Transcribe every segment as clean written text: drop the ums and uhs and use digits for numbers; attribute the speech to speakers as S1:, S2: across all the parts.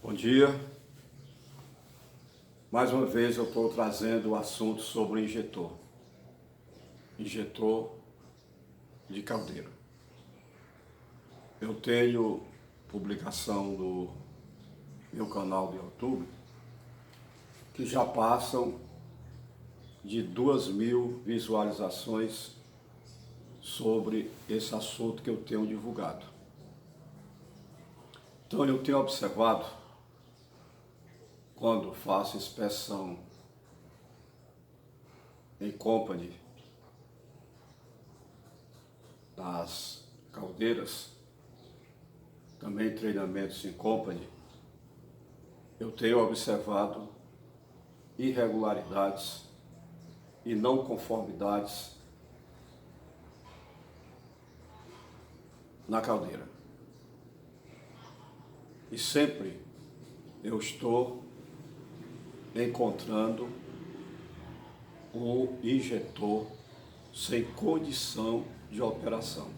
S1: Bom dia. Mais uma vez eu estou trazendo o assunto sobre o injetor de caldeira. Eu tenho publicação no meu canal do YouTube que já passam de 2.000 visualizações sobre esse assunto que eu tenho divulgado. Então eu tenho observado, quando faço inspeção em company das caldeiras, também treinamentos em company, eu tenho observado irregularidades e não conformidades na caldeira. E sempre eu estou encontrando um injetor sem condição de operação.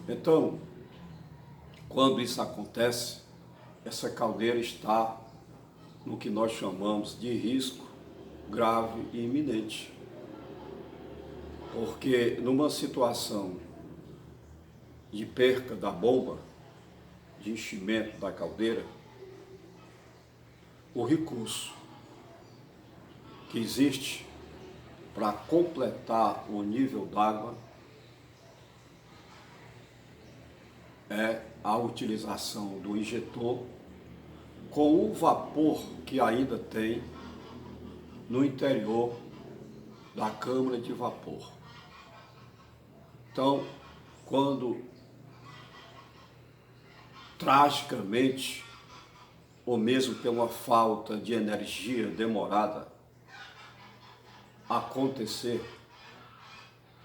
S1: Então, quando isso acontece, essa caldeira está no que nós chamamos de risco grave e iminente. Porque numa situação de perca da bomba, de enchimento da caldeira, o recurso que existe para completar o nível d'água é a utilização do injetor com o vapor que ainda tem no interior da câmara de vapor. Então, quando tragicamente, ou mesmo pela falta de energia demorada, acontecer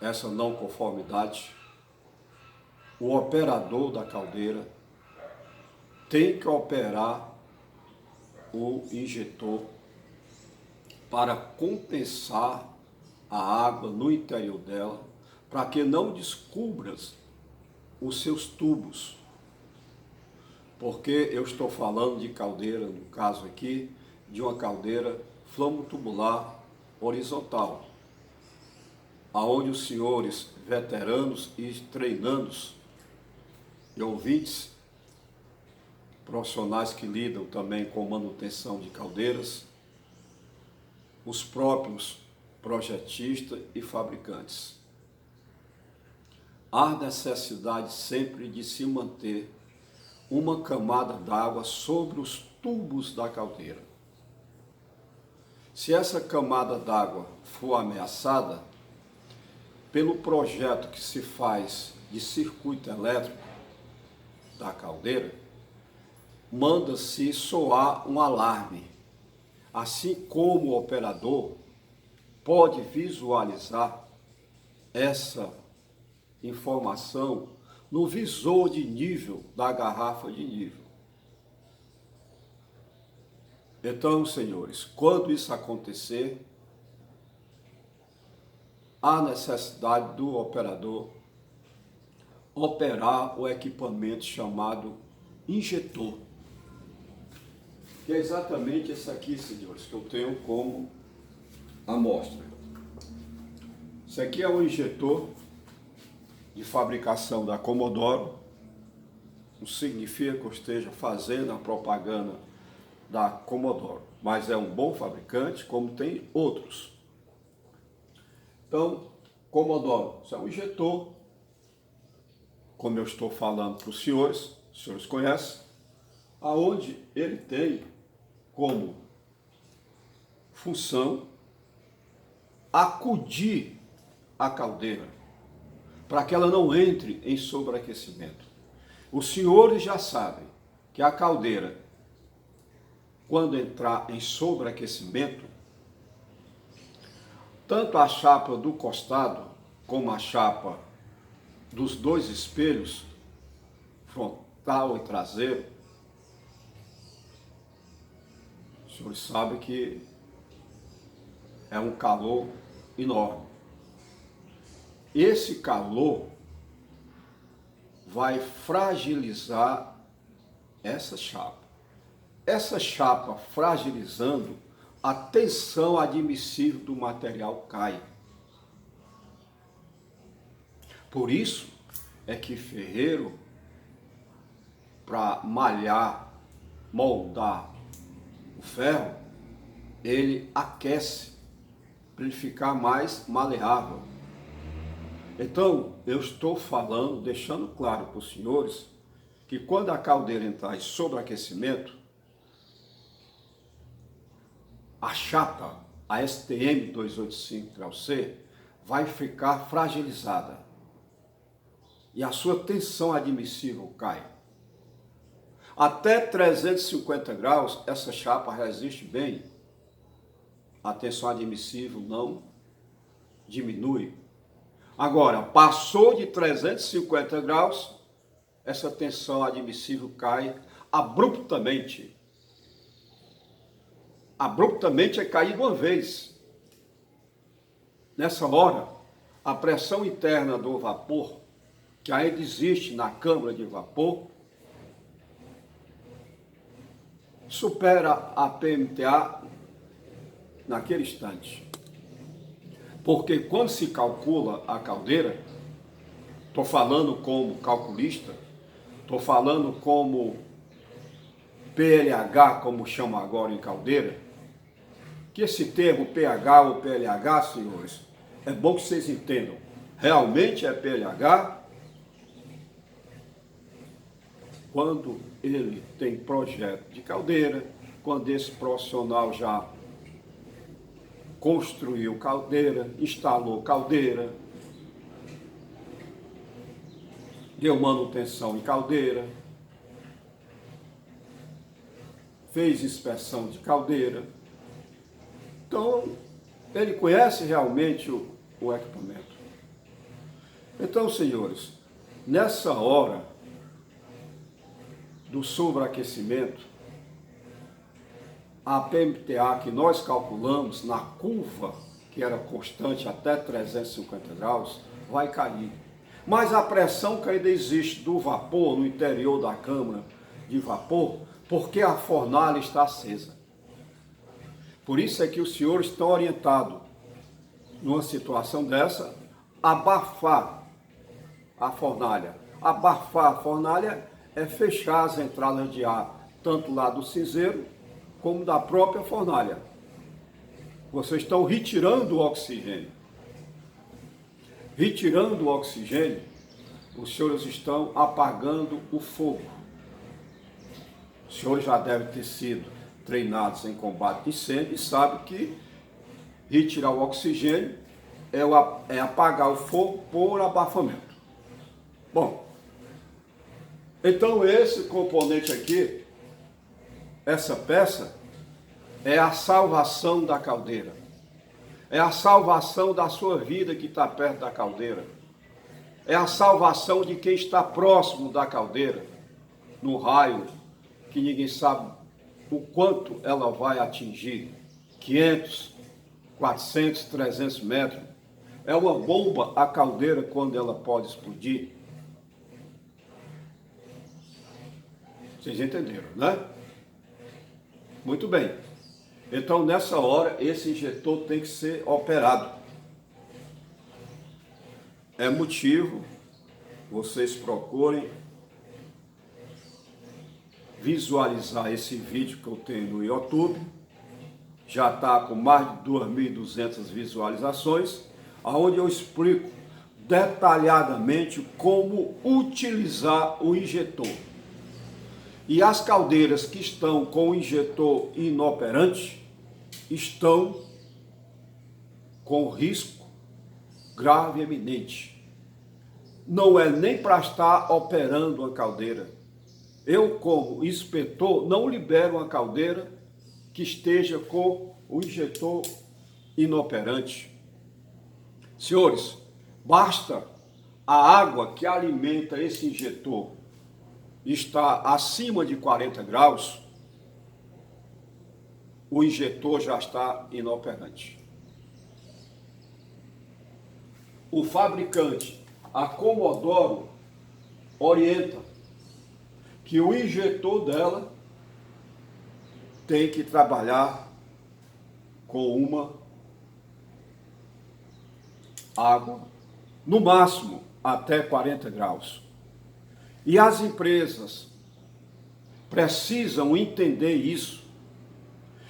S1: essa não conformidade, o operador da caldeira tem que operar o injetor para compensar a água no interior dela, para que não descubra os seus tubos. Porque eu estou falando de caldeira, no caso aqui, de uma caldeira flamo-tubular horizontal, aonde os senhores veteranos e treinandos e ouvintes, profissionais que lidam também com manutenção de caldeiras, os próprios projetistas e fabricantes. Há necessidade sempre de se manter uma camada d'água sobre os tubos da caldeira. Se essa camada d'água for ameaçada, pelo projeto que se faz de circuito elétrico da caldeira, manda-se soar um alarme, assim como o operador pode visualizar essa informação no visor de nível da garrafa de nível. Então, senhores, quando isso acontecer, há necessidade do operador operar o equipamento chamado injetor, que é exatamente esse aqui, senhores, que eu tenho como amostra. Isso aqui é um injetor de fabricação da Comodoro. Não significa que eu esteja fazendo a propaganda da Comodoro, mas é um bom fabricante, como tem outros. Então, Comodoro, isso é um injetor, como eu estou falando para os senhores conhecem, aonde ele tem como função acudir a caldeira, para que ela não entre em sobreaquecimento. Os senhores já sabem que a caldeira, quando entrar em sobreaquecimento, tanto a chapa do costado como a chapa dos dois espelhos, frontal e traseiro, os senhores sabem que é um calor enorme. Esse calor vai fragilizar essa chapa. essa chapa fragilizando, a tensão admissível do material cai. Por isso é que ferreiro, para malhar, moldar o ferro, ele aquece para ele ficar mais maleável. Então, eu estou falando, deixando claro para os senhores, que quando a caldeira entrar em sobreaquecimento, a chapa, a STM 285-C, vai ficar fragilizada. E a sua tensão admissível cai. Até 350 graus, essa chapa resiste bem. A tensão admissível não diminui. Agora, passou de 350 graus, essa tensão admissível cai abruptamente. Abruptamente é cair de uma vez. Nessa hora, a pressão interna do vapor, que ainda existe na câmara de vapor, supera a PMTA naquele instante. Porque quando se calcula a caldeira, estou falando como calculista, estou falando como PLH, como chama agora em caldeira, que esse termo pH ou PLH, senhores, é bom que vocês entendam. Realmente é PLH quando ele tem projeto de caldeira, quando esse profissional já construiu caldeira, instalou caldeira, deu manutenção em caldeira, fez inspeção de caldeira. Então, ele conhece realmente o equipamento. Então, senhores, nessa hora do sobreaquecimento, a PMTA que nós calculamos na curva, que era constante até 350 graus, vai cair. Mas a pressão que ainda existe do vapor no interior da câmara de vapor, porque a fornalha está acesa. Por isso é que os senhores estão orientados, numa situação dessa, a abafar a fornalha. Abafar a fornalha é fechar as entradas de ar, tanto lá do cinzeiro, como da própria fornalha. Vocês estão retirando o oxigênio. Retirando o oxigênio, os senhores estão apagando o fogo. Os senhores já devem ter sido treinados em combate de incêndio e sabem que retirar o oxigênio é apagar o fogo por abafamento. Bom, então esse componente aqui, essa peça, é a salvação da caldeira. É a salvação da sua vida que está perto da caldeira. É a salvação de quem está próximo da caldeira, no raio que ninguém sabe o quanto ela vai atingir, 500, 400, 300 metros. É uma bomba a caldeira quando ela pode explodir. Vocês entenderam, né? Muito bem. Então, nessa hora, esse injetor tem que ser operado. É motivo, vocês procurem visualizar esse vídeo que eu tenho no YouTube. Já está com mais de 2.200 visualizações, onde eu explico detalhadamente como utilizar o injetor. E as caldeiras que estão com o injetor inoperante estão com risco grave e eminente. Não é nem para estar operando uma caldeira. Eu, como inspetor, não libero uma caldeira que esteja com o injetor inoperante. Senhores, basta a água que alimenta esse injetor está acima de 40 graus, o injetor já está inoperante. O fabricante, a Comodoro, orienta que o injetor dela tem que trabalhar com uma água, no máximo até 40 graus. E as empresas precisam entender isso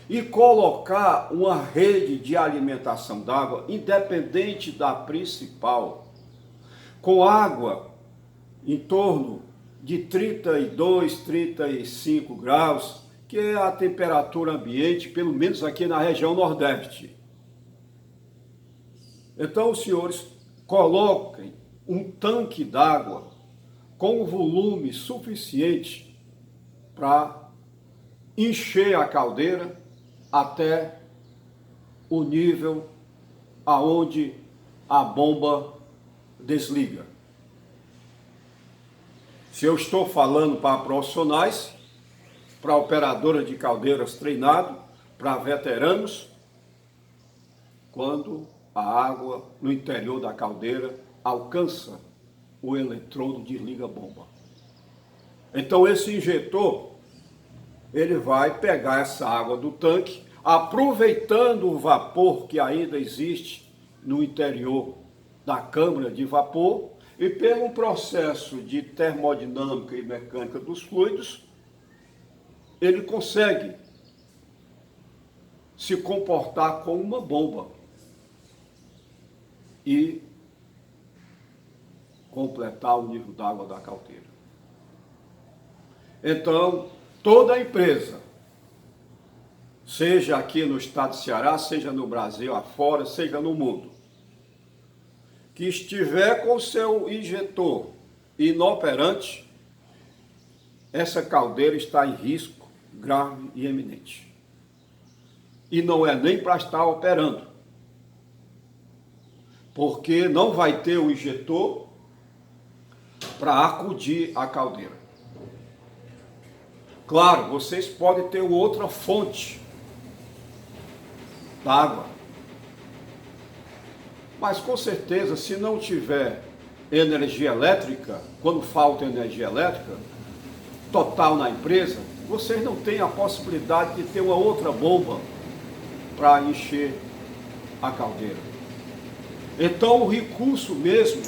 S1: e colocar uma rede de alimentação d'água, independente da principal, com água em torno de 32, 35 graus, que é a temperatura ambiente, pelo menos aqui na região Nordeste. Então, os senhores coloquem um tanque d'água com volume suficiente para encher a caldeira até o nível aonde a bomba desliga. Se eu estou falando para profissionais, para operadoras de caldeiras treinados, para veteranos, quando a água no interior da caldeira alcança o eletrodo, desliga a bomba. Então esse injetor, ele vai pegar essa água do tanque, aproveitando o vapor que ainda existe no interior da câmara de vapor, e pelo processo de termodinâmica e mecânica dos fluidos, ele consegue se comportar como uma bomba e completar o nível d'água da caldeira. Então, toda empresa, seja aqui no estado de Ceará, seja no Brasil afora, seja no mundo, que estiver com seu injetor inoperante, essa caldeira está em risco grave e eminente. E não é nem para estar operando, porque não vai ter o injetor para acudir a caldeira. Claro, vocês podem ter outra fonte d'água, mas com certeza, se não tiver energia elétrica, quando falta energia elétrica total na empresa, vocês não têm a possibilidade de ter uma outra bomba para encher a caldeira. Então o recurso mesmo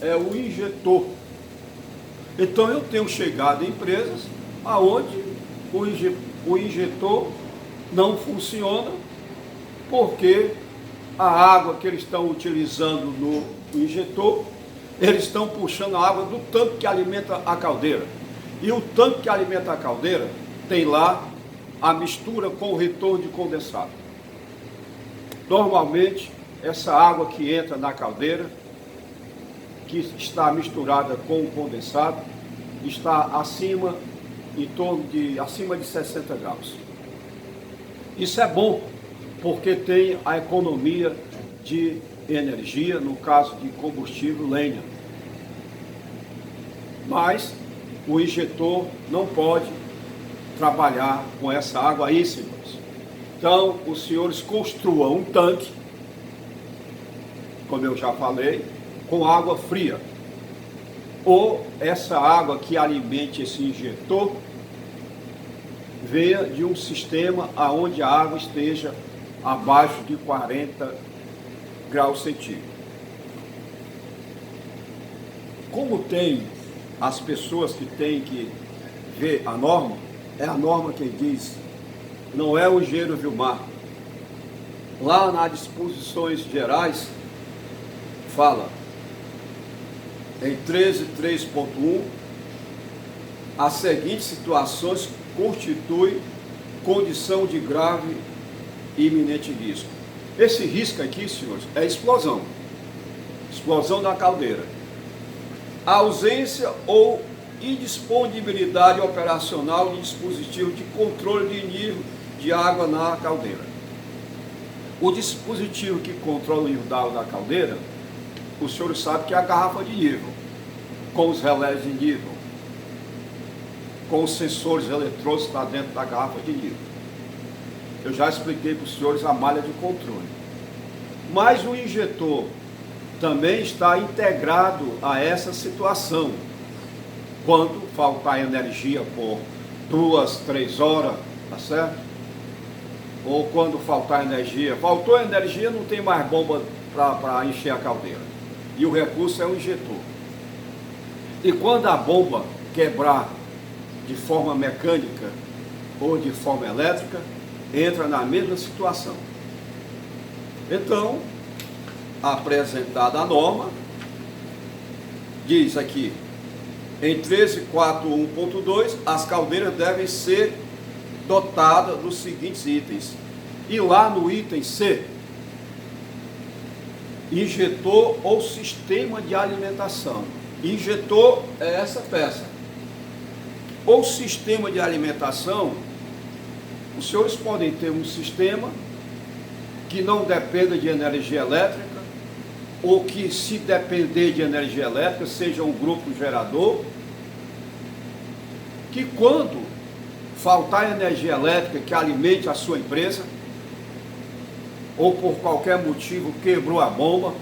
S1: é o injetor. Então eu tenho chegado em empresas aonde o injetor não funciona, porque a água que eles estão utilizando no injetor, eles estão puxando a água do tanque que alimenta a caldeira. E o tanque que alimenta a caldeira tem lá a mistura com o retorno de condensado. Normalmente, essa água que entra na caldeira, que está misturada com o condensado, está acima de 60 graus. Isso é bom, porque tem a economia de energia, no caso de combustível, lenha. Mas o injetor não pode trabalhar com essa água aí, senhores. Então, os senhores construam um tanque, como eu já falei, com água fria. Ou essa água que alimente esse injetor venha de um sistema onde a água esteja abaixo de 40 graus centígrados. Como tem as pessoas que têm que ver a norma, é a norma quem diz, não é o engenheiro Vilmar. Lá nas disposições gerais, fala, em 13.3.1, as seguintes situações constituem condição de grave e iminente risco. Esse risco aqui, senhores, é explosão. Explosão da caldeira. A ausência ou indisponibilidade operacional de dispositivo de controle de nível de água na caldeira. O dispositivo que controla o nível da água da caldeira, os senhores sabem que é a garrafa de nível, com os relés de nível, com os sensores eletrônicos que está dentro da garrafa de nível. Eu já expliquei para os senhores a malha de controle. Mas o injetor também está integrado a essa situação. Quando faltar energia por 2, 3 horas, tá certo? ou quando faltar energia. Faltou energia, não tem mais bomba para encher a caldeira. E o recurso é o injetor. E quando a bomba quebrar de forma mecânica ou de forma elétrica, entra na mesma situação. Então, apresentada a norma, diz aqui, em 1341.2, as caldeiras devem ser dotadas dos seguintes itens. E lá no item C, injetor ou sistema de alimentação. Injetor é essa peça. Ou sistema de alimentação, os senhores podem ter um sistema que não dependa de energia elétrica, ou que, se depender de energia elétrica, seja um grupo gerador, que quando faltar energia elétrica que alimente a sua empresa, ou por qualquer motivo quebrou a bomba,